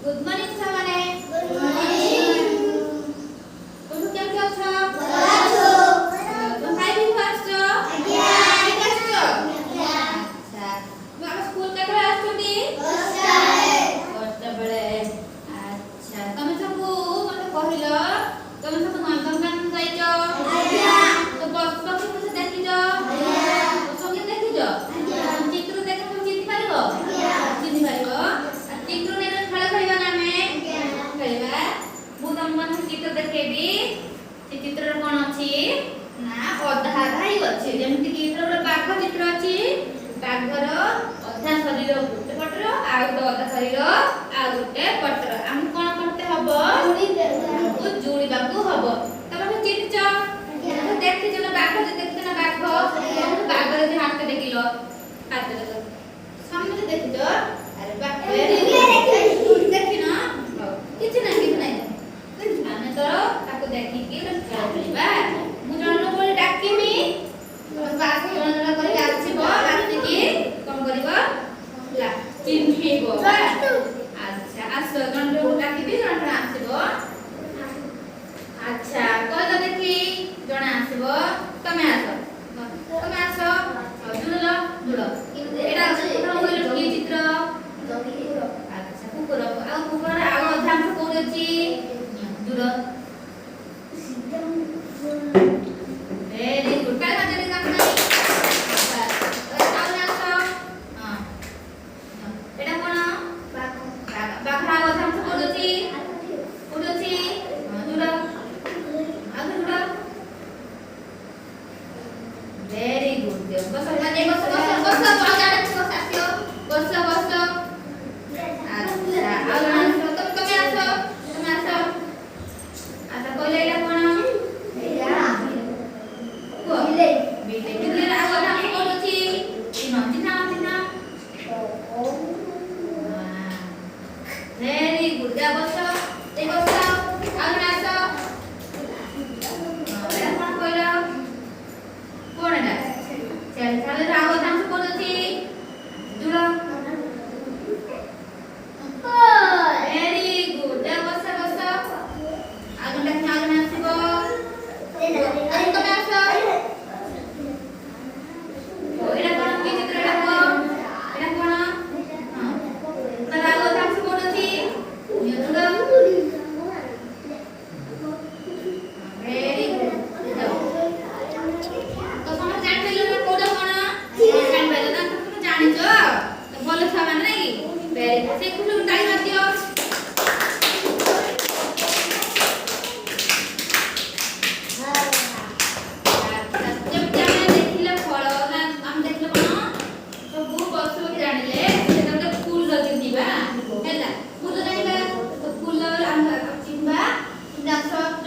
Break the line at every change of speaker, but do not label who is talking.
good morning छावाने good morning तुम केमती अछो ଭଲ अछो तुम खाइ भी आछो आज्ञा खाइ आछो आज्ञा अच्छा तुम हम स्कूल केतरे आछुटी 10टा बेले अच्छा तुम सब मते कहिलो तुम सब नंदनकानन जाइछो आज्ञा तो पशु पक्षी को देखिछो आज्ञा तो संगीत देखिछो आज्ञा चित्र देखि तुम चिन्हि पारिबो आज्ञा चिन्हि पारिबो चित्र देखि खेल खेलिबा ना में खेलिबा मु तुम मन चित्र देखेबी से चित्र कोन अछि ना अधा धाई अछि जेमति कि इधर गोटे बाघ चित्र अछि बाघर अधा शरीर गोटे पटर आ गोटे अधा शरीर आ गोटे पटर हम कोन करते हबो हमको जोड़ीबा को हबो तब हम चिन्हछ देखि जने बाघ जे देखि ना बाघ बाघर जे हाथ देखिलो हाथ देखिलो सामने देखिछ अरे बा वेरी देखि ना किछ नहीं आमे तो ताको देखि कि खेलबा मु जन बोली डाकिमी बास जन करी आछिबो आछि कि कोन करबो ला चिन्हिबो अच्छा आसो जन डाकिबी जन आछिबो अच्छा कहला देखि जन आछिबो तमे आसो जुड़लो जुड़ो एटा कोन कि चित्र अच्छा कुकुर आ कुकुर आ अधाम कोन अछि जुड़ो वेरी गुड काय माते काम नाही आउन आसो हां एटा कोन बाघरा अधाम कोन अछि जुड़ो आगे जुड़ो वेरी गुड बस माने बस आसियो बस अच्छा आउन आसो तुम आसो आता कोइले एटा कोन बिले बिले आगो हम कोन अछि चिन्ह वेरी गुड जा बस आउन आसो एटा कोन कोइलो कोन एटा चल चल आगो हम कोन अछि जुड़ो वेरी गुड जा बस आगो देखना आगो आसीबो अरे तमे आसो ओ एटा कोन कि चित्र एटा कोन हां तला आगो हम कोन अछि जुड़ो वेरी गुड तो समझ जान पेलो ना कोड कोन जान पेलो ना तुम जानिछो तो बोले छा माने कि वेरी से कुछ टाइम आतियो